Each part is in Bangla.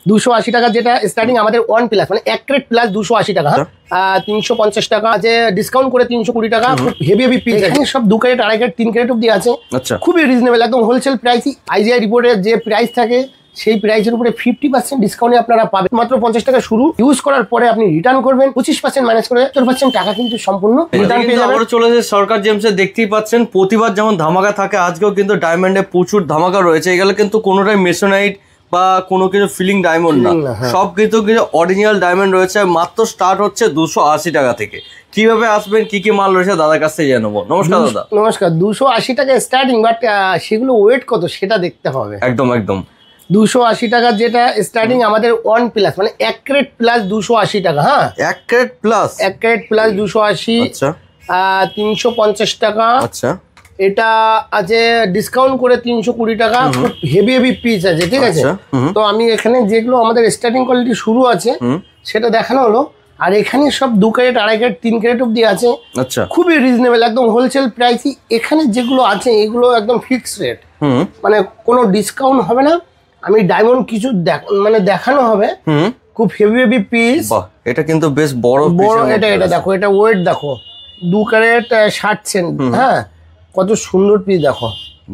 280 টাকা যেটা স্টার্টিং আমাদের 1 প্লাস মানে 1 ক্যারেট প্লাস 280 টাকা। 350 টাকা যে ডিসকাউন্ট করে 320 টাকা। খুব হেভি হেভি পিস এখানে সব 2 ক্যারেট 2.5 ক্যারেট 3 ক্যারেট অবধি আছে। খুবই রিজনেবল একদম হোলসেল প্রাইসই। আইজিআই রিপোর্টের যে প্রাইস থাকে সেই প্রাইসের উপরে 50% ডিসকাউন্টে আপনারা পাবেন। মাত্র 50 টাকা শুরু। ইউজ করার পরে আপনি রিটার্ন করবেন 25% মাইনাস করে 70% টাকা কিন্তু সম্পূর্ণ রিটার্ন পেয়ে যাবেন। আবার চলে এসেছে সরকার জেমসে, দেখতেই পাচ্ছেন প্রতিবার যেমন ধামাকা থাকে আজকেও কিন্তু ডায়মন্ডে প্রচুর ধামাকা রয়েছে। এগুলো কিন্তু কোনোটাই মেসোনাইট বা কোনো কিছু ফিলিং ডায়মন্ড না, সব কিন্তু অরিজিনাল ডায়মন্ড রয়েছে। মাত্র স্টার্ট হচ্ছে 280 টাকা থেকে। কিভাবে আসবেন, কি কি মাল রয়েছে দাদার কাছ থেকে জানবো। নমস্কার দাদা। নমস্কার। 280 টাকা স্টার্টিং, বাট সেগুলো ওয়েট কত সেটা দেখতে হবে। একদম একদম 280 টাকা যেটা স্টার্টিং আমাদের 1 প্লাস মানে 1 ক্যারেট প্লাস 280 টাকা। হ্যাঁ 1 ক্যারেট প্লাস 1 ক্যারেট প্লাস 280। আচ্ছা 350 টাকা। আচ্ছা এটা আছে ডিসকাউন্ট করে 320 টাকা। খুব হেভি হেভি পিস আছে, ঠিক আছে। তো আমি এখানে যেগুলো আমাদের স্টার্টিং কোয়ালিটি শুরু আছে সেটা দেখানো হলো। আর এখানে সব 2 ক্যারেট 2.5 ক্যারেট 3 ক্যারেট অবধি আছে। আচ্ছা খুবই রিজনেবল একদম হোলসেল প্রাইসই। এখানে যেগুলো আছে এগুলো একদম ফিক্সড রেট, মানে কোনো ডিসকাউন্ট হবে না। আমি ডায়মন্ড কিছু মানে দেখানো হবে। খুব হেভি হেভি পিস। এটা কিন্তু বেশ বড় বড়। এটা দেখো, এটা ওয়েট দেখো 2 ক্যারেট 60 সেন্ট। হ্যাঁ কত সুন্দর পিস দেখো।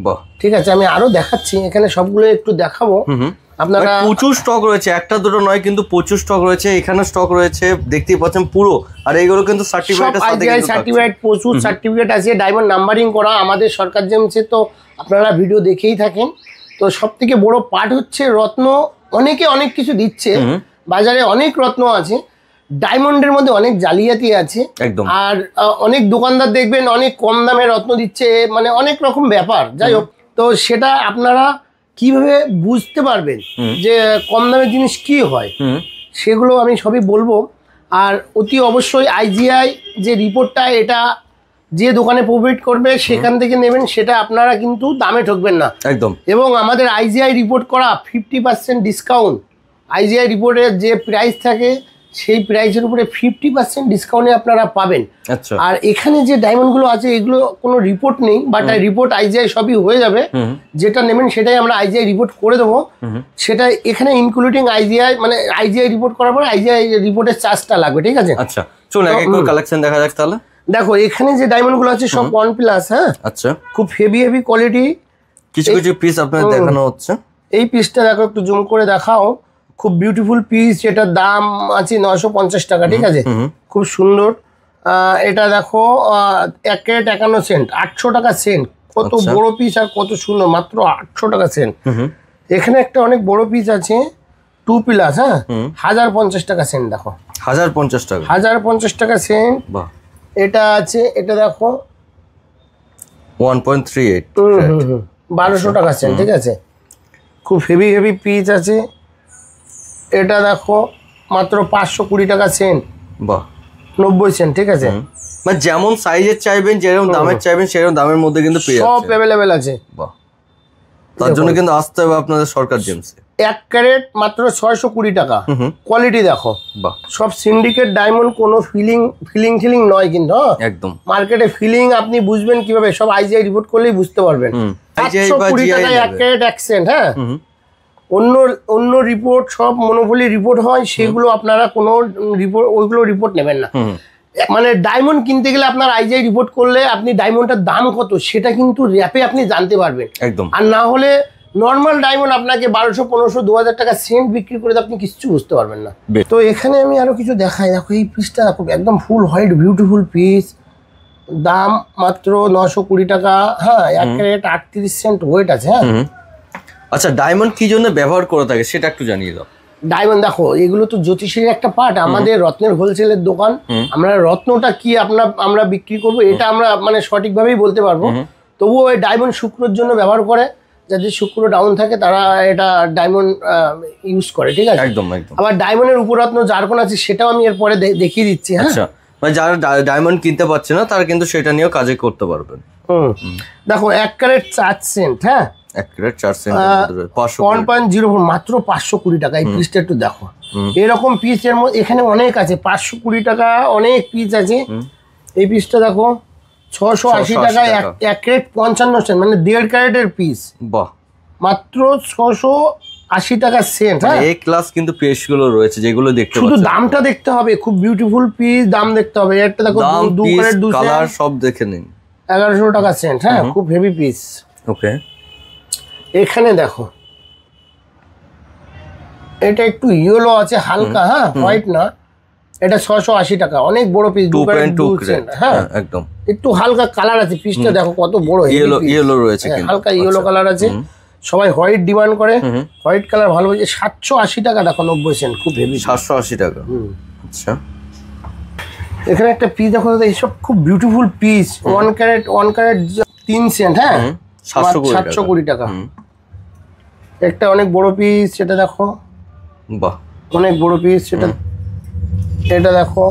বাহ ঠিক আছে, আমি আরো দেখাচ্ছি। এখানে সবগুলো একটু দেখাবো আপনারা। প্রচুর স্টক রয়েছে, একটা দুটো নয় কিন্তু প্রচুর স্টক রয়েছে। এখানে স্টক রয়েছে দেখতেই পাচ্ছেন পুরো। আর এইগুলো কিন্তু সার্টিফিকেটের সাথে কিন্তু সার্টিফিকেট, প্রচুর সার্টিফিকেট আছে। ডায়মন্ড নাম্বারিং করা আমাদের সরকার জেমসে, তো আপনারা ভিডিও দেখেই থাকেন। তো সব থেকে বড় পার্ট হচ্ছে রত্ন। অনেকে অনেক কিছু দিচ্ছে, বাজারে অনেক রত্ন আছে। ডায়মন্ডের মধ্যে অনেক জালিয়াতি আছে। আর অনেক দোকানদার দেখবেন অনেক কম দামে রত্ন দিচ্ছে, মানে অনেক রকম ব্যাপার। যাই হোক, তো সেটা আপনারা কিভাবে বুঝতে পারবেন যে কম দামের জিনিস কি হয়, সেগুলো আমি সবই বলবো। আর অতি অবশ্যই আইজিআই যে রিপোর্টটা, এটা যে দোকানে প্রোভাইড করবে সেখান থেকে নেবেন, সেটা আপনারা কিন্তু দামে ঠকবেন না একদম। এবং আমাদের আইজিআই রিপোর্ট করা 50% ডিসকাউন্ট। আইজিআই রিপোর্টের যে প্রাইস থাকে সেই প্রাইসের উপরে 50% ডিসকাউন্টে আপনারা পাবেন। আচ্ছা আর এখানে যে ডায়মন্ডগুলো আছে এগুলো কোনো রিপোর্ট নেই, বাট রিপোর্ট আইজিআই সবই হয়ে যাবে। যেটা নেবেন সেটাই আমরা আইজিআই রিপোর্ট করে দেবো। সেটা এখানে ইনক্লুডিং আইজিআই, মানে আইজিআই রিপোর্ট করার পরে আইজিআই রিপোর্টের চার্জটা লাগবে, ঠিক আছে। আচ্ছা চলুন এক এক করে কালেকশন দেখা যাক তাহলে। দেখো এখানে যে ডায়মন্ডগুলো আছে সব 1 প্লাস। হ্যাঁ আচ্ছা খুব হেভি হেভি কোয়ালিটি। কিছু কিছু পিস আপনাদের দেখানো হচ্ছে। এই পিসটা দেখো, একটু জুম করে দেখাও। খুব বিউটিফুল পিস, এটার দাম আছে 950 টাকা, ঠিক আছে। খুব সুন্দর। এটা দেখো 1 ক্যারেট 51 সেন্ট, 800 টাকা সেন্ট। কত বড় পিস আর কত সুন্দর, মাত্র 800 টাকা সেন্ট। এখানে একটা অনেক বড় পিস আছে 2 প্লাস। হ্যাঁ 1050 টাকা সেন্ট। দেখো 1050 টাকা, 1050 টাকা সেন্ট। এটা আছে, এটা দেখো 1.38, 1200 টাকা সেন্ট, ঠিক আছে। খুব হেভি হেভি পিস আছে। এটা দেখো মাত্র 520 টাকা সেন্ট। বাহ 90 সেন্ট, ঠিক আছে। মানে যেমন সাইজের চাইবেন, যেরকম দামের চাইবেন সেরকম দামের মধ্যে কিন্তু পেয়ে যাচ্ছেন, সব अवेलेबल আছে। বাহ তার জন্য কিন্তু আসতে হবে আপনাদের সরকার জেমসে। 1 ক্যারেট মাত্র 620 টাকা। কোয়ালিটি দেখো। বাহ সব সিন্ডিকেট ডায়মন্ড, কোনো ফিলিং নয় কিন্তু। একদম মার্কেটে ফিলিং আপনি বুঝবেন কিভাবে, সব আইজিআই রিপোর্ট করলেই বুঝতে পারবেন। 720 টাকায় 1 ক্যারেট 1 সেন্ট। হ্যাঁ অন্য রিপোর্ট সব মনোপলি রিপোর্ট হয়, সেগুলো আপনারা কোনো রিপোর্ট, ওইগুলো রিপোর্ট নেবেন না। মানে ডায়মন্ড কিনতে গেলে আপনার আইজিআই রিপোর্ট করলে আপনি ডায়মন্ডটার দাম কত সেটা কিন্তু র্যাপে আপনি জানতে পারবেন। একদম। আর না হলে নর্মাল ডায়মন্ড আপনাকে 1200, 1500, 2000 টাকা সেন্ট বিক্রি করে আপনি কিছু বুঝতে পারবেন না। তো এখানে আমি আরো কিছু দেখাই। দেখো এই পিসটা একদম ফুল হোয়াইট বিউটিফুল পিস, দাম মাত্র 920 টাকা। হ্যাঁ 1 ক্যারেট 38 সেন্ট ওয়েট আছে। হ্যাঁ আচ্ছা ডায়মন্ড কি জন্য ব্যবহার করে থাকে সেটা একটু জানিয়ে দাও। ডায়মন্ড দেখো এগুলো তো জ্যোতিষের একটা পার্ট। আমাদের রত্নের হোলসেলের দোকান, আমরা রত্নটা কি আমরা বিক্রি করব এটা আমরা মানে সঠিকভাবেই বলতে পারবো। তবুও ওই ডায়মন্ড শুক্রর জন্য ব্যবহার করে, যাদের শুক্র ডাউন থাকে তারা এটা ডায়মন্ড ইউজ করে, ঠিক আছে। একদম একদম। আবার ডায়মন্ডের উপরত্ন জারকন আছে, সেটাও আমি এরপরে দেখিয়ে দিচ্ছি। হ্যাঁ আচ্ছা মানে যারা ডায়মন্ড কিনতে পারছে না তারা কিন্তু সেটা নিয়েও কাজে করতে পারবেন। দেখো 1 ক্যারেট 4 সেন্ট। হ্যাঁ 1 ক্যারেট 4 সেন্ট 1.04 মাত্র 520 টাকা। এই পিসটা একটু দেখো, এরকম পিস এর মধ্যে এখানে অনেক আছে। 520 টাকা অনেক পিস আছে। এই পিসটা দেখো 680 টাকায় 1 ক্যারেট 55 সেন্ট, মানে 1.5 ক্যারেটের পিস। বাহ মাত্র 80 টাকা সেন্ট। হ্যাঁ, এ ক্লাস কিন্তু পিস গুলো রয়েছে যেগুলো দেখতে পাচ্ছেন। শুধু দামটা দেখতে হবে, খুব বিউটিফুল পিস, দাম দেখতে হবে। এটা দেখো 2 কালার সব দেখে নিন। 1100 টাকা সেন্ট। হ্যাঁ, খুব হেভি পিস। ওকে, এখানে দেখো এটা একটু ইয়েলো আছে হালকা, হ্যাঁ হোয়াইট না, এটা 680 টাকা, অনেক বড় পিস, 2.2 সেন্ট। হ্যাঁ একদম, একটু হালকা কালার আছে, পিসটা দেখো কত বড়, ইয়েলো রয়েছে, হালকা ইয়েলো কালার আছে। সবাই হোয়াইট ডিমান্ড করে, হোয়াইট কালার ভালো হয়েছে। 780 টাকা দেখো, 90 সেন্ট, খুব হেভি। 780 টাকা। আচ্ছা, এখানে একটা পিস দেখো, এইসব খুব বিউটিফুল পিস, 1 ক্যারেট 3 সেন্ট। হ্যাঁ, 720 টাকা। একটা অনেক বড় পিস, সেটা দেখো, বাহ অনেক বড় পিস সেটা। এটা দেখো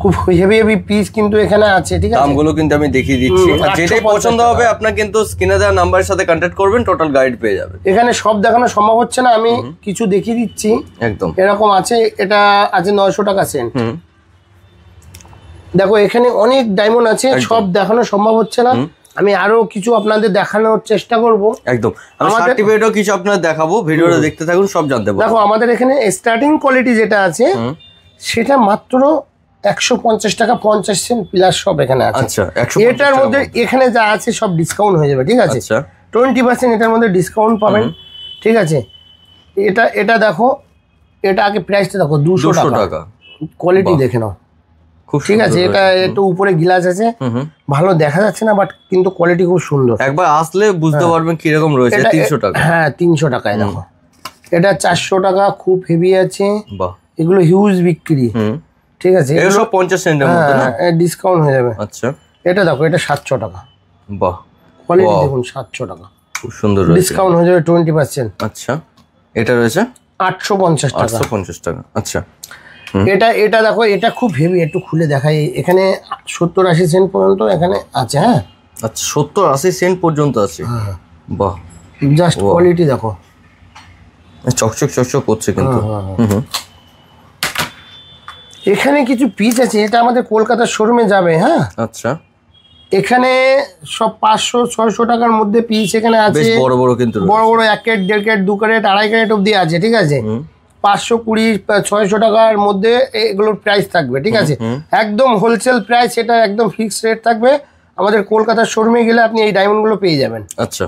খুব হেভি হেভি পিস কিন্তু এখানে আছে, ঠিক আছে। দামগুলো কিন্তু আমি দেখিয়ে দিচ্ছি, যেটাই পছন্দ হবে আপনার কিন্তু স্ক্রিনে দেওয়া নাম্বারের সাথে কন্টাক্ট করবেন, টোটাল গাইড পেয়ে যাবেন। এখানে সব দেখানো সম্ভব হচ্ছে না, আমি কিছু দেখিয়ে দিচ্ছি। একদম এরকম আছে, এটা আছে 900 টাকা সেন্ট। দেখো এখানে অনেক ডায়মন্ড আছে, সব দেখানো সম্ভব হচ্ছে না, আমি আরো কিছু আপনাদের দেখানোর চেষ্টা করব। একদম, আমি সার্টিফিকেটও কিছু আপনাদের দেখাবো, ভিডিওটা দেখতে থাকুন, সব জানতে পারবেন। দেখো আমাদের এখানে স্টার্টিং কোয়ালিটি যেটা আছে সেটা মাত্র 150 টাকা 50 সেন্ট প্লাস সব এখানে আছে। আচ্ছা, এটার মধ্যে এখানে যা আছে সব ডিসকাউন্ট হয়ে যাবে, ঠিক আছে। আচ্ছা, 20% এটার মধ্যে ডিসকাউন্ট পাবেন, ঠিক আছে। এটা দেখো, এটা আগে প্রাইসটা দেখো 200 টাকা। কোয়ালিটি দেখে নাও, খুব ঠিক আছে। এটা একটু উপরে গ্লাস আছে, ভালো দেখা যাচ্ছে না, বাট কিন্তু কোয়ালিটি খুব সুন্দর। একবার আসলে বুঝতে পারবেন কি রকম রয়েছে। 300 টাকা। হ্যাঁ, 300 টাকায় দেখো। এটা 400 টাকা, খুব হেভি আছে। বাহ, এগুলো হিউজ বিক্রি, ঠিক আছে। এগুলো সব 50 সেন্টের মধ্যে না, ডিসকাউন্ট হয়ে যাবে। আচ্ছা, এটা দেখো, এটা 700 টাকা। বাহ, কোয়ালিটি দেখুন, 700 টাকা, খুব সুন্দর রয়েছে। ডিসকাউন্ট হয়ে যাবে 20%। আচ্ছা, এটা রয়েছে 850 টাকা। 850 টাকা। আচ্ছা, এটা দেখো, এটা খুব হেভি, একটু খুলে দেখাই। এখানে 70-80 সেন্ট পর্যন্ত এখানে আছে। হ্যাঁ, আচ্ছা, 70-80 সেন্ট পর্যন্ত আছে। বাহ, জাস্ট কোয়ালিটি দেখো, চকচক করছে কিন্তু। এখানে কিছু পিস আছে, এটা আমাদের কলকাতার শোরুমে যাবে। হ্যাঁ, আচ্ছা, এখানে সব 500-600 টাকার মধ্যে পিস এখানে আছে, বড় বড় কিন্তু, বড় বড় 1 ক্যারেট 1.5 ক্যারেট 2 ক্যারেট 2.5 ক্যারেট অব্দি আছে, ঠিক আছে। 520-600 টাকার মধ্যে এগুলোর প্রাইস থাকবে, ঠিক আছে। একদম হোলসেল প্রাইস, এটা একদম ফিক্সড রেট থাকবে। আমাদের কলকাতার শোরুমে গেলে আপনি এই ডায়মন্ডগুলো পেয়ে যাবেন। আচ্ছা,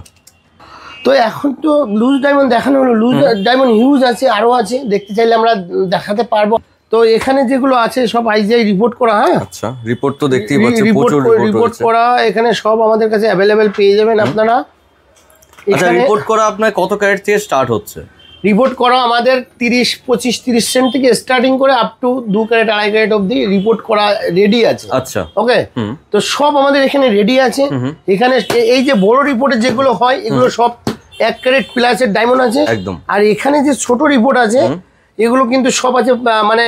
তো এখন তো লুজ ডায়মন্ড দেখানো হলো, লুজ ডায়মন্ড হিউজ আছে, আরো আছে, দেখতে চাইলে আমরা দেখাতে পারবো। তো এখানে যেগুলো আছে সব আইজিআই রিপোর্ট করা। হ্যাঁ, আচ্ছা, রিপোর্ট তো দেখতেই পাচ্ছেন, প্রচুর রিপোর্ট করা, এখানে সব আমাদের কাছে অ্যাভেলেবেল পেয়ে যাবেন আপনারা। আচ্ছা, রিপোর্ট করা আপনার কত ক্যারেট থেকে স্টার্ট হচ্ছে? রিপোর্ট করা আমাদের 25-30 সেন্ট থেকে স্টার্টিং করে আপ টু 2 ক্যারেট 2.5 ক্যারেট অবধি রিপোর্ট করা রেডি আছে। আচ্ছা, ওকে, তো সব আমাদের এখানে রেডি আছে। এখানে এই যে বড় রিপোর্টে যেগুলো হয় এগুলো সব 1 ক্যারেট প্লাসের ডায়মন্ড আছে একদম। আর এখানে যে ছোট রিপোর্ট আছে এগুলো কিন্তু সব আছে মানে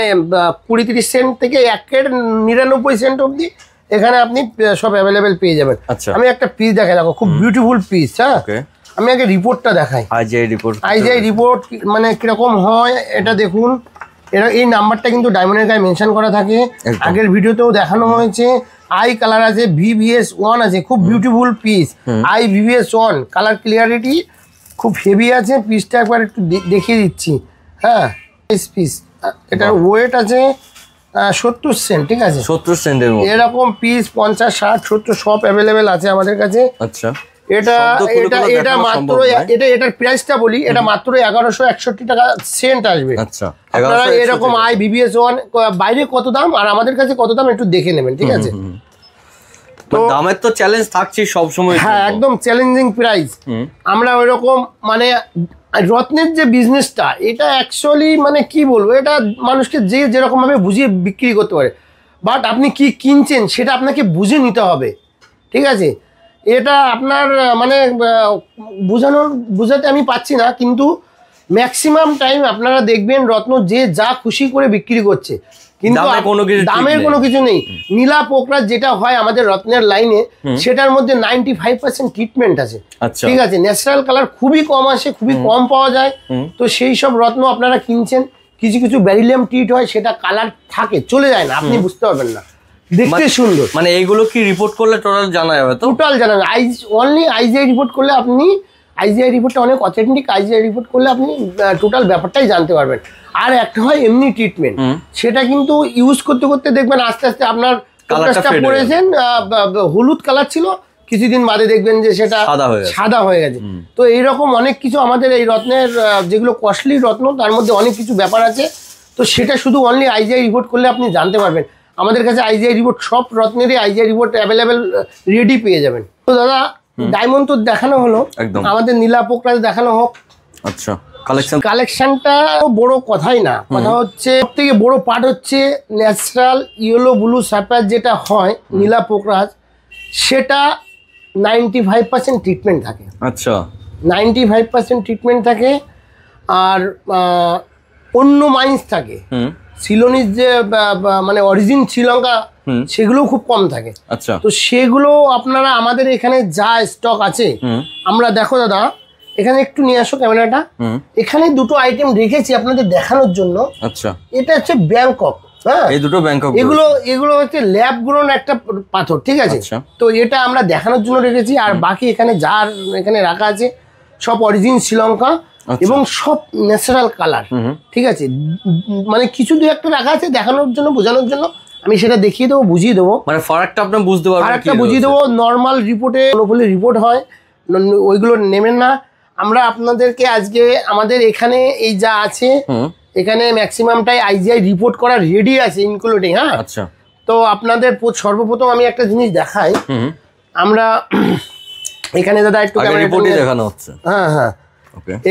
20-30 সেন্ট থেকে 1 ক্যারেট 99 সেন্ট অবধি এখানে আপনি সব অ্যাভেলেবেল পেয়ে যাবেন। আমি একটা পিস দেখাই, দেখো খুব বিউটিফুল পিস। হ্যাঁ, আমি আগে রিপোর্টটা দেখাই। আইজিআই রিপোর্ট মানে কিরকম হয় এটা দেখুন। এই নাম্বারটা কিন্তু ডায়মন্ডের গায়ে মেনশন করা থাকে, আগের ভিডিওতেও দেখানো হয়েছে। আই কালার আছে, VVS1 আছে, খুব beautiful piece. I VVS1 colour clarity খুব হেভি আছে। পিসটা একবার একটু দেখিয়ে দিচ্ছি। হ্যাঁ, পিস এটার ওয়েট আছে 70 সেন্ট, ঠিক আছে। 70 সেন্টের মতো এরকম পিস 50, 60, 70 সব অ্যাভেলেবেল আছে আমাদের কাছে। আচ্ছা, এটার প্রাইসটা বলি, এটা মাত্র 1161 টাকা সেন্ট আসবে। আচ্ছা, আপনারা এরকম আই VVS1 বাইরে কত দাম আর আমাদের কাছে কত দাম একটু দেখে নেবেন, ঠিক আছে। তো দামের তো চ্যালেঞ্জ থাকছে সব সময়। হ্যাঁ, একদম চ্যালেঞ্জিং প্রাইস। আমরা ওইরকম মানে রত্নের যে বিজনেসটা এটা অ্যাকচুয়ালি মানে কি বলবো, এটা মানুষকে যে যেরকম ভাবে বুঝিয়ে বিক্রি করতে পারে, বাট আপনি কি কিনছেন সেটা আপনাকে বুঝে নিতে হবে, ঠিক আছে। এটা আপনার মানে বোঝাতে আমি পাচ্ছি না, কিন্তু ম্যাক্সিমাম টাইম আপনারা দেখবেন রত্ন যে যা খুশি করে বিক্রি করছে, কিন্তু দামের কোনো কিছু নেই। নীলা পোকরা যেটা হয় আমাদের রত্নের লাইনে, সেটার মধ্যে 95% ট্রিটমেন্ট আছে, ঠিক আছে। ন্যাচারাল কালার খুবই কম আসে, খুবই কম পাওয়া যায়। তো সেই সব রত্ন আপনারা কিনছেন, কিছু কিছু ব্যারিলিয়াম ট্রিট হয়, সেটা কালার থাকে, চলে যায় না, আপনি বুঝতে পারবেন না, দেখতে সুন্দর। মানে এইগুলো কি রিপোর্ট করলে টোটাল জানা যাবে? তো টোটাল জানা যাবে, অনলি আইজিআই রিপোর্ট করলে আপনি আইজিআই রিপোর্টটা অনেক অথেন্টিক। আইজিআই রিপোর্ট করলে আপনি টোটাল ব্যাপারটাই জানতে পারবেন। আর একটা হয় এমনি ট্রিটমেন্ট, সেটা কিন্তু ইউজ করতে করতে দেখবেন আস্তে আস্তে আপনার কালারটা পড়েছেন, হলুদ কালার ছিল, কিছুদিন বাদে দেখবেন যে সেটা সাদা হয়ে গেছে। তো এইরকম অনেক কিছু আমাদের এই রত্নের, যেগুলো কস্টলি রত্ন, তার মধ্যে অনেক কিছু ব্যাপার আছে। তো সেটা শুধু অনলি আইজিআই রিপোর্ট করলে আপনি জানতে পারবেন। আমাদের কাছে আইজিআই রিপোর্ট, সব রত্নেরই আইজিআই রিপোর্ট অ্যাভেলেবেল রেডি পেয়ে যাবেন। তো দাদা ডায়মন্ড তো দেখানো হলো, আমাদের নীলা পোকরাজ দেখানো হোক। আচ্ছা, কালেকশনটা বড় কথাই না, কথা হচ্ছে সবথেকে বড় পার্ট হচ্ছে ন্যাচারাল ইয়েলো ব্লু স্যাফায়ার যেটা হয় নীলা পোকরাজ, সেটা 95% ট্রিটমেন্ট থাকে। আচ্ছা, 95% ট্রিটমেন্ট থাকে। আর অন্য মাইন্স থাকে, সিলোনিস যে মানে অরিজিন শ্রীলঙ্কা, সেগুলোও খুব কম থাকে। আচ্ছা, তো সেগুলো আপনারা আমাদের এখানে যা স্টক আছে, আমরা দেখো দাদা এখানে একটু নিয়ে আসো ক্যামেরাটা, এখানে দুটো আইটেম রেখেছি আপনাদের দেখানোর জন্য। আচ্ছা, এটা হচ্ছে ব্যাংকক। হ্যাঁ, এই দুটো ব্যাংকক, এগুলো হচ্ছে ল্যাব গ্রোন একটা পাথর, ঠিক আছে। তো এটা আমরা দেখানোর জন্য রেখেছি। আর বাকি এখানে যা এখানে রাখা আছে সব অরিজিন শ্রীলঙ্কা এবং সব ন্যাচারাল কালার, ঠিক আছে। মানে কিছু দু একটা রাখা আছে দেখানোর জন্য, বোঝানোর জন্য, আমি সেটা দেখিয়ে দেবো, বুঝিয়ে দেবো, মানে ফারাকটা আপনি বুঝতে পারবেন, ফারাকটা বুঝিয়ে দেবো। নর্মাল রিপোর্টে কোনোগুলি রিপোর্ট হয়, ওইগুলো নেবেন না। আমরা আপনাদেরকে আজকে আমাদের এখানে এই যা আছে, এখানে ম্যাক্সিমামটাই আইজিআই রিপোর্ট করা রেডি আছে ইনক্লুডিং। হ্যাঁ, আচ্ছা। তো আপনাদের সর্বপ্রথম আমি একটা জিনিস দেখাই। আমরা এখানে দাদা একটু দেখানো হচ্ছে। হ্যাঁ হ্যাঁ,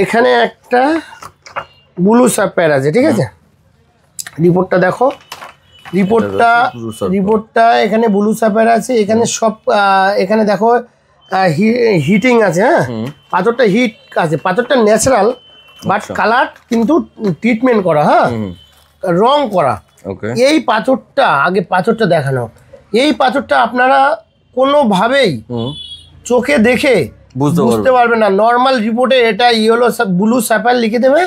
এখানে একটা ব্লু স্যাফায়ার আছে, ঠিক আছে। রিপোর্টটা দেখো, রিপোর্টটা এখানে ব্লু স্যাফায়ার আছে। এখানে সব এখানে দেখো হিটিং আছে। হ্যাঁ, পাথরটা হিট আছে, পাথরটা ন্যাচারাল, বাট কালার কিন্তু ট্রিটমেন্ট করা, হ্যাঁ, রং করা। এই পাথরটা, আগে পাথরটা দেখানো, এই পাথরটা আপনারা কোনোভাবেই চোখে দেখে বুঝতে পারবে না। নর্মাল রিপোর্টে এটা ইয়েলো ব্লু স্যাফায়ার লিখে দেবে,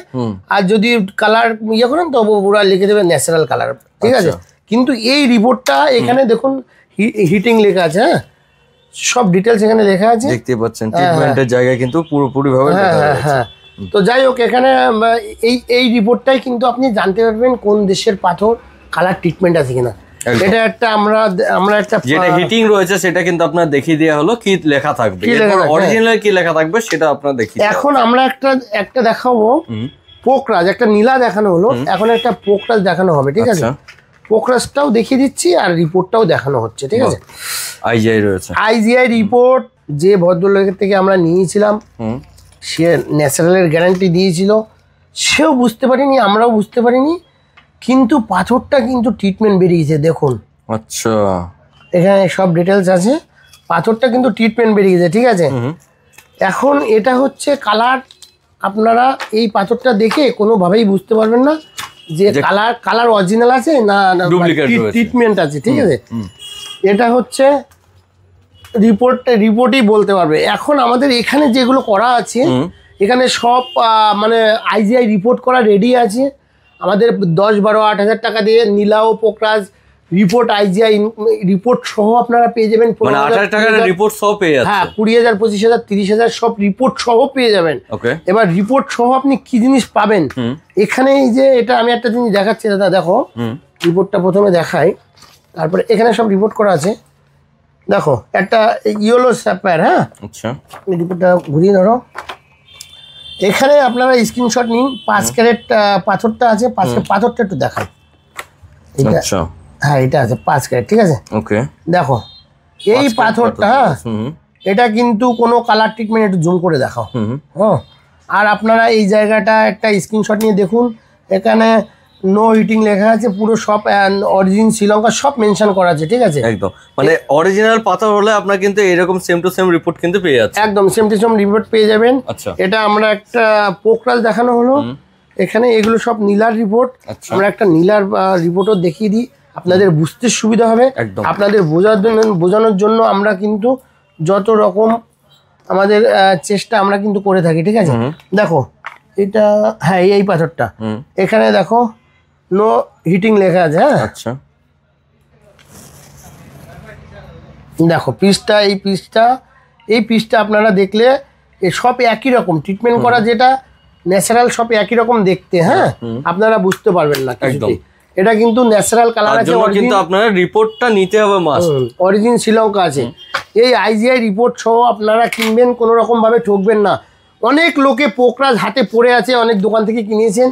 আর যদি কালার ইয়ে করেন তো পুরা লিখে দেবে ন্যাচারাল কালার, ঠিক আছে। কিন্তু এই রিপোর্টটা এখানে দেখুন হিটিং লেখা আছে। হ্যাঁ, সব ডিটেলস এখানে লেখা আছে, দেখতে পাচ্ছেন। ট্রিটমেন্টের জায়গায় কিন্তু পুরোপুরি ভাবে লেখা আছে। হ্যাঁ, তো যাই হোক, এখানে এই রিপোর্টটাই কিন্তু আপনি জানতে পারবেন কোন দেশের পাথর কালার ট্রিটমেন্ট আছে কিনা। এটা একটা আমরা একটা যেটা হিটিং রয়েছে সেটা কিন্তু আপনার দেখিয়ে দেওয়া হলো, কি লেখা থাকবে, অরিজিনাল কি লেখা থাকবে সেটা আপনার দেখিয়ে। এখন আমরা একটা দেখাবো পোকরাজ, একটা নীলা দেখানো হলো, এখন একটা পোকরাজ দেখানো হবে, ঠিক আছে। পোকরাজটাও দেখিয়ে দিচ্ছি আর রিপোর্টটাও দেখানো হচ্ছে, ঠিক আছে। আইজিআই রয়েছে, আইজিআই রিপোর্ট যে ভদ্রলোকের থেকে আমরা নিয়েছিলাম, সে ন্যাচারালের গ্যারান্টি দিয়েছিল, সেও বুঝতে পারিনি, আমরাও বুঝতে পারিনি, কিন্তু পাথরটা কিন্তু ট্রিটমেন্ট বেরিয়েছে দেখুন। আচ্ছা, এখানে সব ডিটেলস আছে, পাথরটা কিন্তু ট্রিটমেন্ট বেরিয়েছে, ঠিক আছে। এখন এটা হচ্ছে কালার, আপনারা এই পাথরটা দেখে কোনোভাবেই বুঝতে পারবেন না যে কালার অরিজিনাল আছে না ট্রিটমেন্ট আছে, ঠিক আছে। এটা হচ্ছে রিপোর্টই বলতে পারবে। এখন আমাদের এখানে যেগুলো করা আছে, এখানে সব মানে আইজিআই রিপোর্ট করা রেডি আছে। আমাদের 10, 12, 8 হাজার টাকা দিয়ে নীলা ও পোকরাজ রিপোর্ট, আইজিআই রিপোর্ট সহ আপনারা পেয়ে যাবেন। 8,000 টাকার রিপোর্ট সহ পেয়ে যাচ্ছেন। হ্যাঁ, 20,000, 25,000, 30,000 সব রিপোর্ট সহ পেয়ে যাবেন। এবার রিপোর্ট সহ আপনি কি জিনিস পাবেন এখানে, এই যে এটা আমি একটা জিনিস দেখাচ্ছি দাদা, দেখো রিপোর্টটা প্রথমে দেখাই, তারপরে এখানে সব রিপোর্ট করা আছে। দেখো একটা ইয়েলো স্যাফায়ার। হ্যাঁ, আচ্ছা, রিপোর্টটা ঘুরিয়ে ধরো, এখানে আপনারা স্ক্রিনশট নিন। 5 ক্যারেট পাথরটা আছে, পাথরটা একটু দেখাই। আচ্ছা, হ্যাঁ, এটা আছে 5 ক্যারেট, ঠিক আছে। ওকে, দেখো এই পাথরটা, এটা কিন্তু কোনো কালার ট্রিটমেন্ট, একটু জুম করে দেখাও। হ্যাঁ, আর আপনারা এই জায়গাটা একটা স্ক্রিনশট নিয়ে দেখুন, এখানে নো হিটিং লেখা আছে, পুরো সব অরিজিন শ্রীলঙ্কা সব মেনশন করা আছে, ঠিক আছে। একদম, মানে অরিজিনাল পাথর হলে আপনারা কিন্তু এরকম সেম টু সেম রিপোর্ট কিন্তু পেয়ে যাচ্ছেন, একদম সেম টু সেম রিপোর্ট পেয়ে যাবেন। আচ্ছা, এটা আমরা একটা পোকরাজ দেখানো হলো, এখানে এগুলো সব নীলার রিপোর্ট। আমরা একটা নীলার রিপোর্টও দেখিয়ে দিই, আপনাদের বুঝতে সুবিধা হবে, আপনাদের বোঝানোর জন্য আমরা কিন্তু যত রকম আমাদের চেষ্টা আমরা কিন্তু করে থাকি, ঠিক আছে। দেখো এটা, হ্যাঁ, এই পাথরটা এখানে দেখো নো হিটিং লেখা আছে। হ্যাঁ, আচ্ছা, দেখো পিসটা, এই পিসটা আপনারা দেখলে এ সব একই রকম ট্রিটমেন্ট করা, যেটা ন্যাচারাল সব একই রকম দেখতে। হ্যাঁ, আপনারা বুঝতে পারবেন না কিছুতেই। এটা কিন্তু ন্যাচারাল কালার আছে, কিন্তু আপনারা রিপোর্টটা নিতে হবে মাস্ট। অরিজিন শ্রীলঙ্কা আছে। এই আইজিআই রিপোর্ট সহ আপনারা কিনবেন, কোনো রকম ভাবে ঠকবেন না। অনেক লোকে পোকরাজ হাতে পড়ে আছে, অনেক দোকান থেকে কিনেছেন,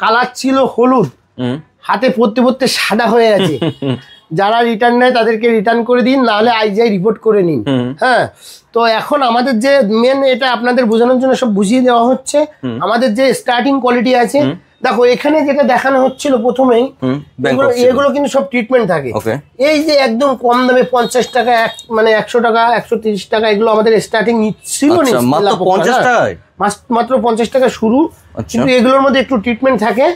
কালার ছিল হলুদ, হাতে পড়তে পড়তে সাদা হয়ে আছে। যারা রিটার্ন নেয় তাদেরকে রিটার্ন করে দিন, নাহলে আইজিআই রিপোর্ট করে নিন। হ্যাঁ, তো এখন আমাদের যে মেন, এটা আপনাদের বোঝানোর জন্য সব বুঝিয়ে দেওয়া হচ্ছে। আমাদের যে স্টার্টিং কোয়ালিটি আছে, দেখো এখানে যেটা দেখানো হচ্ছিল প্রথমেই, এগুলো কিন্তু সব ট্রিটমেন্ট থাকে। এই যে একদম কম দামে 50 টাকা, মানে 100 টাকা, 130 টাকা, এগুলো আমাদের স্টার্টিং ছিল মাত্র 50 টাকা শুরু। কিন্তু এগুলোর মধ্যে একটু ট্রিটমেন্ট থাকে।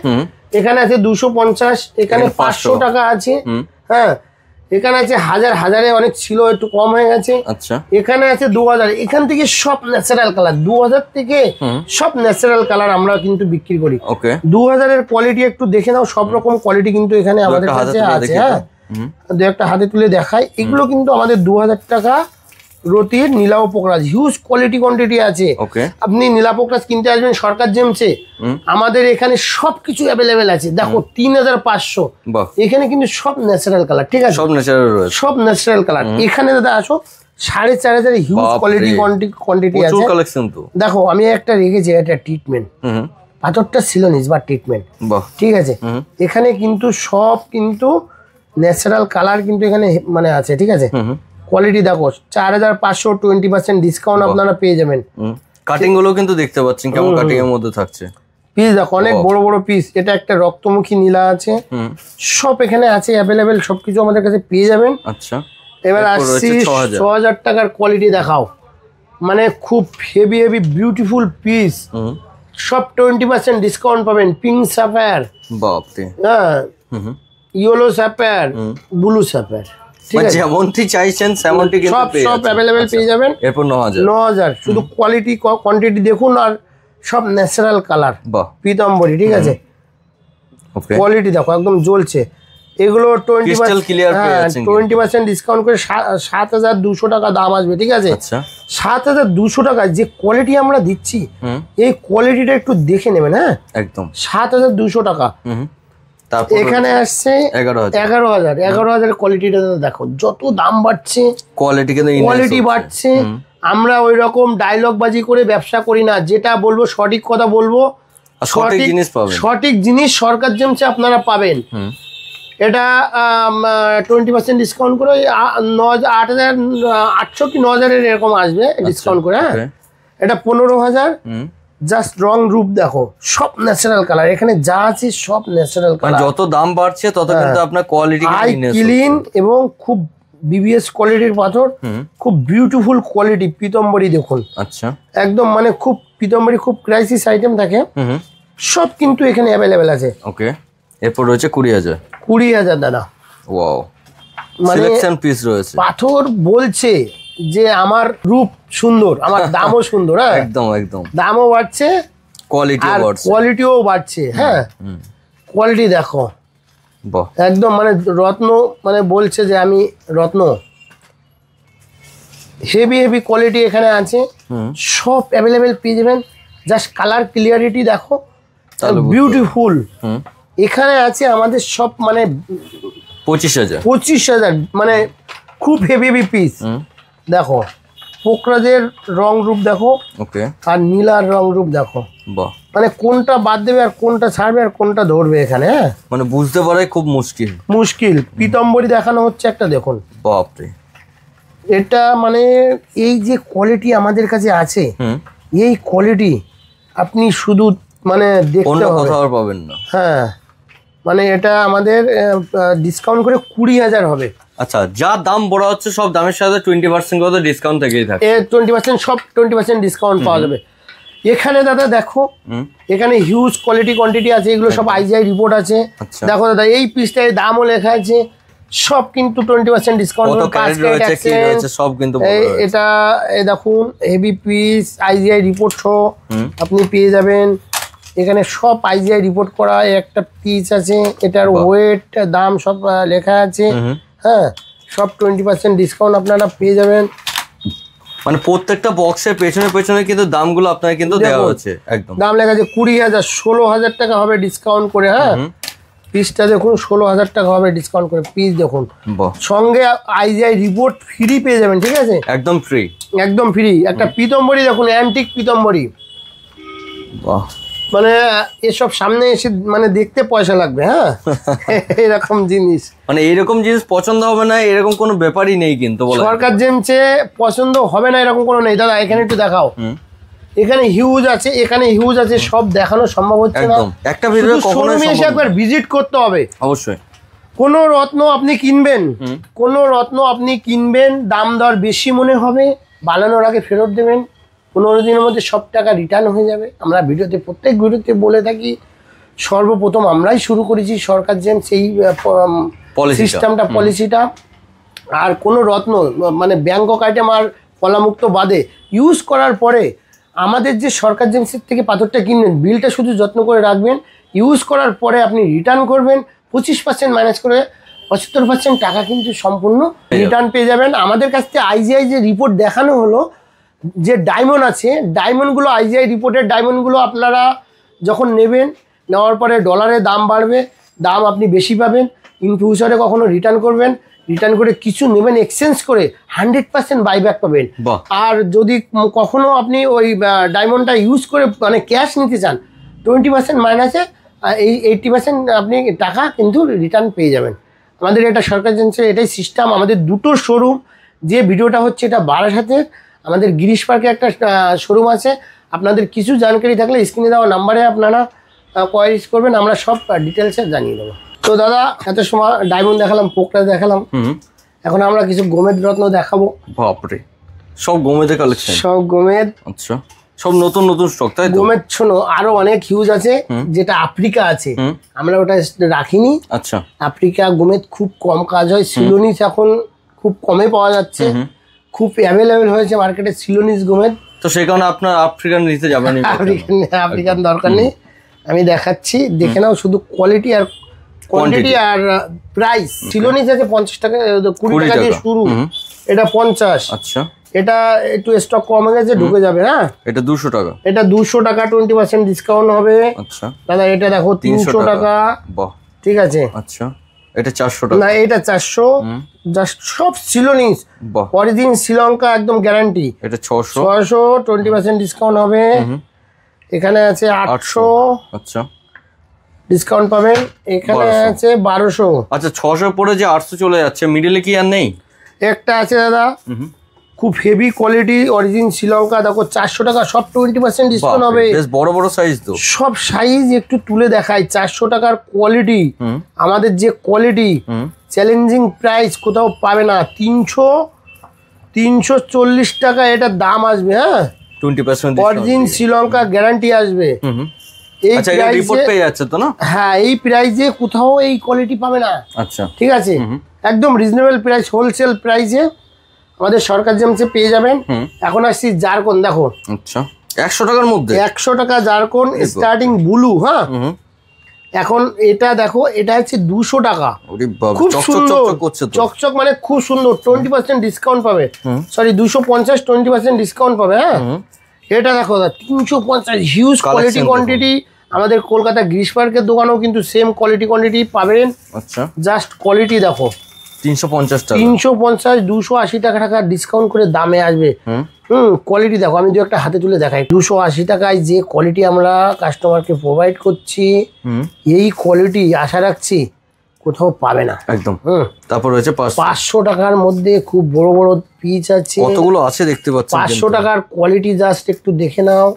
এখানে আছে 250, এখানে 500 টাকা আছে। হ্যাঁ, এখানে আছে 1000, 1000-এ অনেক ছিল, একটু কম হয়ে গেছে। আচ্ছা, এখানে আছে 2000। এখান থেকে সব ন্যাচারাল কালার, 2000 থেকে সব ন্যাচারাল কালার আমরা কিন্তু বিক্রি করি। 2000-এর কোয়ালিটি একটু দেখে নাও, সব রকম কোয়ালিটি কিন্তু এখানে আমাদের কাছে আছে। হ্যাঁ, দু একটা হাতে তুলে দেখাই। এগুলো কিন্তু আমাদের 2000 টাকা রতির নীলাও পোকরাজ, হিউজ কোয়ালিটি কোয়ান্টিটি আছে। আপনি নীলা পোকরাজ কিনতে আসবেন সরকার জেমসে, আমাদের এখানে সবকিছু অ্যাভেলেবেল আছে। দেখো 3500, এখানে কিন্তু সব ন্যাচারাল কালার। ঠিক আছে, সব ন্যাচারাল কালার। এখানে দাদা আসো 4500 হিউজ কোয়ালিটি কোয়ান্টিটি আছে। দেখো আমি একটা রেখেছি, এটা ট্রিটমেন্ট, পাথরটা ছিল নিজবার ট্রিটমেন্ট। ঠিক আছে, এখানে কিন্তু সব কিন্তু ন্যাচারাল কালার কিন্তু এখানে মানে আছে। ঠিক আছে, কোয়ালিটি দেখো 4500, 20% ডিসকাউন্ট আপনারা পেয়ে যাবেন। কাটিং গুলো কিন্তু দেখতে পাচ্ছেন কেমন কাটিং এর মধ্যে থাকছে। পিস দেখো অনেক বড় বড় পিস। এটা একটা রক্তমুখী নীলা আছে, সব এখানে আছে অ্যাভেলেবেল, সবকিছু আমাদের কাছে পেয়ে যাবেন। আচ্ছা, এবার আসছি 6000 টাকার কোয়ালিটি দেখাও, মানে খুব হেভি হেভি বিউটিফুল পিস, সব 20% ডিসকাউন্ট পাবেন। পিঙ্ক স্যাফায়ার, হ্যাঁ, ইয়েলো স্যাফায়ার, ব্লু স্যাফায়ার, যেমনটি চাইছেন তেমনটি কিন্তু সব অ্যাভেলেবেল পেয়ে যাবেন। এরপর 9000 শুধু কোয়ালিটি কোয়ান্টিটি দেখুন, আর সব ন্যাচারাল কালার পীতাম্বরী। ঠিক আছে, কোয়ালিটি দেখো একদম জ্বলছে। এগুলো 20% ডিসকাউন্ট করে 7200 টাকা দাম আসবে। ঠিক আছে, 7200 টাকা যে কোয়ালিটি আমরা দিচ্ছি, এই কোয়ালিটিটা একটু দেখে নেবেন। হ্যাঁ, একদম 7200 টাকা। এখানে আসছে 11000 কোয়ালিটিটা দেখো, যত দাম বাড়ছে কোয়ালিটি বাড়ছে। আমরা ওই রকম ডায়লগ বাজি করে ব্যবসা করি না, যেটা বলবো সঠিক কথা বলবো, সঠিক জিনিস সরকার জেমসে আপনারা পাবেন। এটা 20% ডিসকাউন্ট করে 8800 কি 9000 এরকম আসবে ডিসকাউন্ট করে। হ্যাঁ, এটা 15000। জাস্ট রং রূপ দেখো, সব ন্যাচারাল কালার, এখানে যা আছে সব ন্যাচারাল কালার। যত দাম বাড়ছে তত কিন্তু আপনার কোয়ালিটি ক্লিন এবং খুব বিবিএস কোয়ালিটির পাথর, খুব বিউটিফুল কোয়ালিটি। পীতাম্বরী দেখুন, আচ্ছা, একদম মানে খুব পীতাম্বরী খুব ক্রাইসিস আইটেম থাকে, সব কিন্তু এখানে অ্যাভেলেবেল আছে। ওকে, এরপর রয়েছে 20000 দাদা। ওয়াও, সিলেকশন পিস রয়েছে। পাথর বলছে যে আমার রূপ সুন্দর, আমার দামও সুন্দর। হ্যাঁ, একদম একদম, দামও বাড়ছে, কোয়ালিটিও বাড়ছে। হ্যাঁ, কোয়ালিটি দেখো একদম মানে রত্ন, মানে বলছে যে আমি রত্ন। হেভি হেভি কোয়ালিটি এখানে আছে, সব অ্যাভেলেবেল পেয়ে যাবেন। জাস্ট কালার ক্লিয়ারিটি দেখো, বিউটিফুল। এখানে আছে আমাদের সব মানে 25000, মানে খুব হেভি হেভি পিস। দেখো পোকরাজের রং রূপ দেখো, আর নীলার রং রূপ দেখো, মানে কোনটা বাদ দেবে আর কোনটা ছাড়বে আর কোনটা ধরবে এখানে। হ্যাঁ, মানে বুঝতে পারাই খুব মুশকিল। পীতাম্বরী দেখানো হচ্ছে একটা, দেখুন বাপরে, এটা মানে এই যে কোয়ালিটি আমাদের কাছে আছে, এই কোয়ালিটি আপনি শুধু মানে দেখতে পাবেন না। হ্যাঁ, মানে এটা আমাদের ডিসকাউন্ট করে 20000 হবে। আচ্ছা, যা দাম বড় হচ্ছে সব দামের সাথে 20% করে ডিসকাউন্ট থেকেই থাকে। 20% সব 20% ডিসকাউন্ট পাওয়া যাবে এখানে দাদা। দেখো এখানে হিউজ কোয়ালিটি কোয়ান্টিটি আছে, এগুলো সব আইজিআই রিপোর্ট আছে। দেখো দাদা এই পিসটার দামও লেখা আছে, সব কিন্তু 20% ডিসকাউন্ট। সব কিন্তু এটা এই দেখুন হেভি পিস আইজিআই রিপোর্ট সহ আপনি পেয়ে যাবেন। এখানে সব আইজিআই রিপোর্ট করা একটা পিস আছে, এটার ওয়েট দাম সব লেখা আছে। হ্যাঁ, সব 20% ডিসকাউন্ট আপনারা পেয়ে যাবেন। মানে প্রত্যেকটা বক্সের পেছনে পেছনে কিন্তু দামগুলো আপনাকে কিন্তু দেওয়া হচ্ছে একদম। দাম লেখা আছে 20,000, 16,000 টাকা হবে ডিসকাউন্ট করে। হ্যাঁ, পিসটা দেখুন 16,000 টাকা হবে ডিসকাউন্ট করে। পিস দেখুন, সঙ্গে আইজিআই রিপোর্ট ফ্রি পেয়ে যাবেন। ঠিক আছে, একদম ফ্রি, একদম ফ্রি। একটা পিতম্বরী দেখুন, অ্যান্টিক পিতম্বরী, বাহ, মানে এসব সামনে এসে মানে দেখতে পয়সা লাগবে। হ্যাঁ, এরকম জিনিস, মানে এরকম জিনিস পছন্দ হবে না এরকম কোনো ব্যাপারই নেই কিন্তু। সরকার জেমসে পছন্দ হবে না এরকম কোনো নেই। দাদা এখানে একটু দেখাও, এখানে হিউজ আছে, এখানে হিউজ আছে, সব দেখানো সম্ভব হচ্ছে না। একটা ভিডিও শোরুমে এসে একবার ভিজিট করতে হবে অবশ্যই। কোনো রত্ন আপনি কিনবেন, কোনো রত্ন আপনি কিনবেন, দাম দর বেশি মনে হবে, বানানোর আগে ফেরত দেবেন, 15 দিনের মধ্যে সব টাকা রিটার্ন হয়ে যাবে। আমরা ভিডিওতে প্রত্যেক ভিডিওতে বলে থাকি, সর্বপ্রথম আমরাই শুরু করেছি সরকার জেমস এই সিস্টেমটা, পলিসিটা। আর কোনো রত্ন মানে ব্যাংকক আইটেম আর কলামুক্ত বাদে ইউজ করার পরে আমাদের যে সরকার জেমসের থেকে পাথরটা কিনবেন, বিলটা শুধু যত্ন করে রাখবেন, ইউজ করার পরে আপনি রিটার্ন করবেন, 25% মাইনাস করে 75% টাকা কিন্তু সম্পূর্ণ রিটার্ন পেয়ে যাবেন। আমাদের কাছ থেকে আইজিআই যে রিপোর্ট দেখানো হলো, যে ডায়মন্ড আছে, ডায়মন্ডগুলো আইজিআই রিপোর্টের ডায়মন্ডগুলো আপনারা যখন নেবেন, নেওয়ার পরে ডলারের দাম বাড়বে, দাম আপনি বেশি পাবেন, ইন ফিউচারে কখনো রিটার্ন করবেন, রিটার্ন করে কিছু নেবেন এক্সচেঞ্জ করে 100% বাইব্যাক পাবেন। আর যদি কখনো আপনি ওই ডায়মন্ডটা ইউজ করে মানে ক্যাশ নিতে চান, 20% মাইনাসে এই 80% আপনি টাকা কিন্তু রিটার্ন পেয়ে যাবেন। আমাদের এটা সরকার জেমসের এটাই সিস্টেম। আমাদের দুটো শোরুম, যে ভিডিওটা হচ্ছে এটা বারাসাতে, আমাদের গিরিশ পার্কে একটা শোরুম আছে। আপনাদের কিছু জানকারি থাকলে স্ক্রিনে দেওয়া নাম্বারে আপনারা কোয়ারিজ করবেন, আমরা সব ডিটেলসে জানিয়ে দেবো। তো দাদা এত সময় ডায়মন্ড দেখালাম, পোকরা দেখালাম, এখন আমরা কিছু গোমেদ রত্ন দেখাবো। বাপরে, সব গোমেদের কালেকশন, সব গোমেদ। আচ্ছা, সব নতুন নতুন স্টক, তাই তো? গোমেদ শোনো, আরো অনেক হিউজ আছে, যেটা আফ্রিকা আছে, আমরা ওটা রাখিনি। আচ্ছা, আফ্রিকা গোমেদ খুব কম কাজ হয়, সিলোনিস এখন খুব কমে পাওয়া যাচ্ছে, খুব অ্যাভেলেবেল হয়েছে মার্কেটে সিলোনিস গোমেদ। তো সেই কারণে আপনার আফ্রিকান নিতে যাবেন? আফ্রিকান দরকার নেই, আমি দেখাচ্ছি, দেখে নাও শুধু কোয়ালিটি আর কোয়ান্টিটি আর প্রাইস। সিলোনিস আছে 50 টাকা, 20 টাকা দিয়ে শুরু, এটা 50। আচ্ছা, এটা একটু স্টক কমে গেছে, ঢুকে যাবে। হ্যাঁ, এটা 200 টাকা, এটা 200 টাকা, 20% ডিসকাউন্ট হবে। আচ্ছা দাদা এটা দেখো 300 টাকা। বাহ, ঠিক আছে। আচ্ছা, এটা 400 টাকা, না এটা 400, জাস্ট সব সিলোনিস, অরিজিন শ্রীলঙ্কা, একদম গ্যারান্টি। এটা 600, 20% ডিসকাউন্ট হবে। এখানে আছে 800, আচ্ছা ডিসকাউন্ট পাবেন। এখানে আছে 1200। আচ্ছা, 600 পরে যে 800 চলে যাচ্ছে, মিডলে কি আর নেই? একটা আছে দাদা, খুব হেভি কোয়ালিটি, অরিজিন শ্রীলঙ্কা, দেখো 400 টাকা, সব 20% ডিসকাউন্ট হবে। বেশ বড় বড় সাইজ তো, সব সাইজ একটু তুলে দেখাই। 400 টাকার কোয়ালিটি, আমাদের যে কোয়ালিটি, চ্যালেঞ্জিং প্রাইস কোথাও পাবে না। 340 টাকা এটার দাম আসবে। হ্যাঁ, 20% অরিজিন শ্রীলঙ্কা গ্যারান্টি আসবে। এই রিপোর্ট পেয়ে যাচ্ছে তো না? হ্যাঁ, এই প্রাইসে কোথাও এই কোয়ালিটি পাবে না। আচ্ছা, ঠিক আছে, একদম রিজনেবল প্রাইস, হোলসেল প্রাইসে আমাদের সরকার জেমসে পেয়ে যাবেন। এখন আসছি জারকন, দেখো। আচ্ছা, 100 টাকার মধ্যে 100 টাকা জারকন স্টার্টিং ব্লু। হ্যাঁ, এখন এটা দেখো, এটা হচ্ছে 200 টাকা, খুব সুন্দর চকচক, মানে খুব সুন্দর, 20% ডিসকাউন্ট পাবে। সরি 250, 20% ডিসকাউন্ট পাবে। হ্যাঁ, এটা দেখো 350, হিউজ কোয়ালিটি কোয়ান্টিটি। আমাদের কলকাতা গিরিশ পার্কের দোকানেও কিন্তু সেম কোয়ালিটি কোয়ান্টিটি পাবেন। আচ্ছা, জাস্ট কোয়ালিটি দেখো, 350 টাকা, 350, 280 টাকা ডিসকাউন্ট করে দামে আসবে। কোয়ালিটি দেখো, আমি একটা হাতে তুলে দেখাই। 280 টাকায় যে কোয়ালিটি আমরা কাস্টমারকে প্রোভাইড করছি, এই কোয়ালিটি আশা রাখছি কোথাও পাবে না একদম। তারপর রয়েছে 500 টাকার মধ্যে খুব বড় বড় পিস আছে, কতগুলো আছে দেখতে পাচ্ছেন। 500 টাকার কোয়ালিটি জাস্ট একটু দেখে নাও।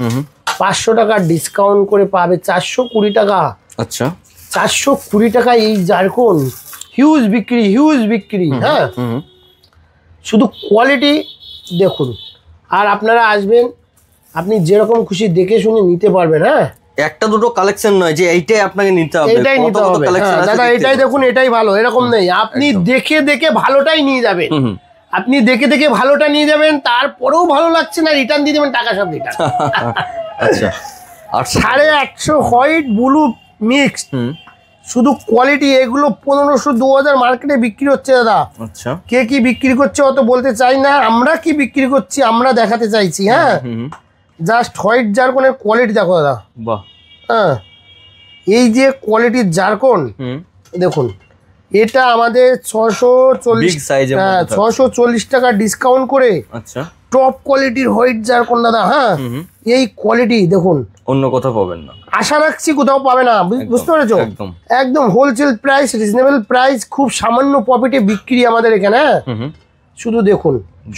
500 টাকা ডিসকাউন্ট করে পাবে 420 টাকা। আচ্ছা, 420 টাকা এই জারকন, হিউজ বিক্রি, হিউজ বিক্রি। হ্যাঁ, শুধু কোয়ালিটি দেখুন। আর আপনারা আসবেন, আপনি যেরকম খুশি দেখে শুনে নিতে পারবেন। হ্যাঁ, একটা দুটো কালেকশন নয় যে এইটাই আপনাকে নিতে হবে, এটাই নিতে হবে। দাদা এটাই দেখুন, এটাই ভালো, এরকম নেই। আপনি দেখে দেখে ভালোটাই নিয়ে যাবেন, আপনি দেখে দেখে ভালোটা নিয়ে যাবেন, তারপরেও ভালো লাগছে না, রিটার্ন দিয়ে দেবেন, টাকা সব রিটার্ন। আচ্ছা, আর 850 হোয়াইট ব্লু মিক্সড, শুধু কোয়ালিটি, এগুলো 1500-2000 মার্কেটে বিক্রি হচ্ছে দাদা। আচ্ছা, কে কি বিক্রি করছে অত বলতে চাই না, আমরা কি বিক্রি করছি আমরা দেখাতে চাইছি। হ্যাঁ, জাস্ট হোয়াইট জারকনের কোয়ালিটি দেখো দাদা। বাহ, হ্যাঁ, এই যে কোয়ালিটির জারকন দেখুন, এটা আমাদের 640 টাকা ডিসকাউন্ট করে। আচ্ছা, টপ কোয়ালিটির হোয়াইট জারকন দাদা। হ্যাঁ, এই কোয়ালিটি দেখুন, অন্য কোথাও পাবেন না, আশা রাখছি কোথাও পাবে না, বুঝতে পেরেছো? একদম হোলসেল প্রাইস, রিজনেবল প্রাইস, খুব সামান্য প্রফিটে বিক্রি আমাদের এখানে। শুধু দেখুন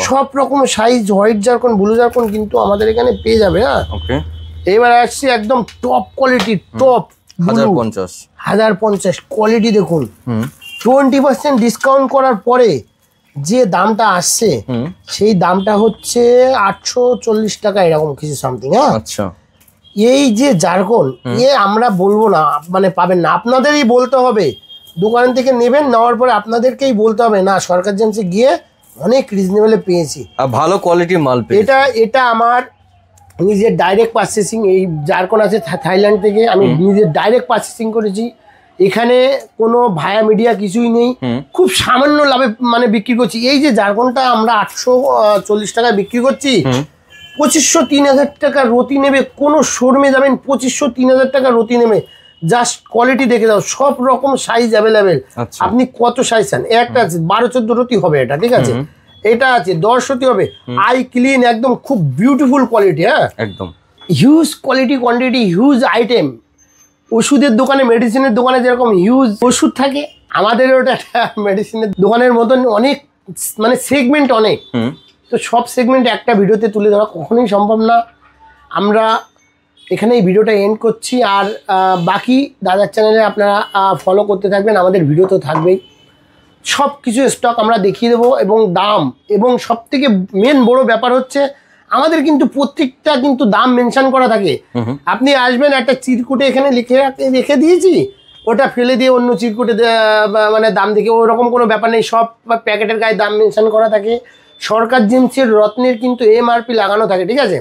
সব রকম size white zircon, blue zircon কিন্তু আমাদের এখানে পেয়ে যাবে। হ্যাঁ, এবার আসছি একদম টপ কোয়ালিটি, টপ 1050 কোয়ালিটি দেখুন। 20% ডিসকাউন্ট করার পরে যে দামটা আসছে সেই দামটা হচ্ছে 840 টাকা এরকম কিছু সামথিং। হ্যাঁ, আচ্ছা, এই যে জারকন আমরা বলবো না মানে পাবেন না, আপনাদেরই বলতে হবে। দোকান থেকে নেবেন, নেওয়ার পরে আপনাদেরকেই বলতে হবে না সরকার জেমসে গিয়ে অনেক রিজনেবলে পেয়েছি, ভালো কোয়ালিটির মাল পেয়েছি। এটা আমার নিজের ডাইরেক্ট পারচেসিং। এই জারকন আছে থাইল্যান্ড থেকে, আমি নিজের ডাইরেক্ট পারচেসিং করেছি। এখানে কোনো ভায়া মিডিয়া কিছুই নেই, খুব সামান্য লাভে মানে বিক্রি করছি। এই যে জারকনটা আমরা 840 টাকায় বিক্রি করছি, 2500-3000 টাকা রতি নেবে। কোনো শোরুমে যাবেন 2500-3000 টাকা রতি নেবে। জাস্ট কোয়ালিটি দেখে দাও, সব রকম সাইজ অ্যাভেলেবেল। আপনি কত সাইজ চান? একটা আছে 12-14 রতি হবে এটা, ঠিক আছে? এটা আছে 10 রতি হবে, আই ক্লিন, একদম খুব বিউটিফুল কোয়ালিটি। হ্যাঁ, একদম huge quality, quantity, huge item. ওষুধের দোকানে, মেডিসিনের দোকানে যেরকম হিউজ ওষুধ থাকে, আমাদের ওটা একটা মেডিসিনের দোকানের মতন অনেক মানে সেগমেন্ট অনেক। তো সব সেগমেন্ট একটা ভিডিওতে তুলে ধরা কখনোই সম্ভব না। আমরা এখানে এই ভিডিওটা এন্ড করছি। আর বাকি দাদার চ্যানেলে আপনারা ফলো করতে থাকবেন, আমাদের ভিডিও তো থাকবেই। সব কিছু স্টক আমরা দেখিয়ে দেবো, এবং দাম, এবং সব থেকে মেন বড় ব্যাপার হচ্ছে আমাদের কিন্তু প্রত্যেকটা কিন্তু দাম মেনশন করা থাকে। আপনি আসবেন, একটা চিরকুটে এখানে রেখে দিয়েছি, ওটা ফেলে দিয়ে অন্য চিরকুটে মানে দাম দেখে ওরকম কোনো ব্যাপার নেই। সব প্যাকেটের গায়ে দাম মেনশন করা থাকে। সরকার জেমসের রত্নের কিন্তু MRP লাগানো থাকে, ঠিক আছে?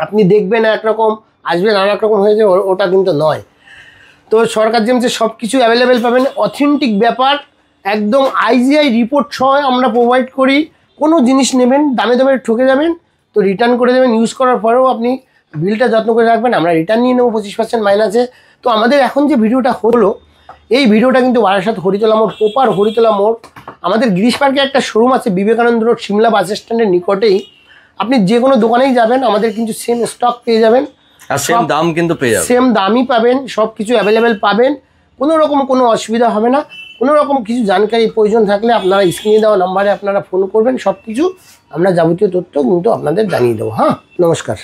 আপনি দেখবেন একরকম, আসবেন আর একরকম হয়ে যায়, ওটা কিন্তু নয়। তো সরকার জেমসে সব কিছু অ্যাভেলেবেল পাবেন, অথেন্টিক ব্যাপার, একদম IGI রিপোর্ট সহ আমরা প্রোভাইড করি। কোনো জিনিস নেবেন, দামে দামে ঠকে যাবেন তো রিটার্ন করে দেবেন। ইউজ করার পরেও আপনি বিলটা যত্ন করে রাখবেন, আমরা রিটার্ন নিয়ে নেবো 25% মাইনাসে। তো আমাদের এখন যে ভিডিওটা হলো, এই ভিডিওটা কিন্তু বারাসাত হরিতলা মোড়, প্রপার হরিতলা মোড়। আমাদের গিরিশ পার্কে একটা শোরুম আছে বিবেকানন্দ রোড, সিমলা বাস স্ট্যান্ডের নিকটেই। আপনি যে কোনো দোকানেই যাবেন, আমাদের কিন্তু সেম স্টক পেয়ে যাবেন, আর সেম দাম কিন্তু পেয়ে যাবেন, সেম দামই পাবেন, সব কিছু অ্যাভেলেবেল পাবেন, কোনো রকম কোনো অসুবিধা হবে না। কোনো রকম কিছু জানকারি প্রয়োজন থাকলে আপনারা স্ক্রিনে দেওয়া নাম্বারে আপনারা ফোন করবেন, সব কিছু আমরা যাবতীয় তথ্য কিন্তু আপনাদের জানিয়ে দেবো। হ্যাঁ, নমস্কার।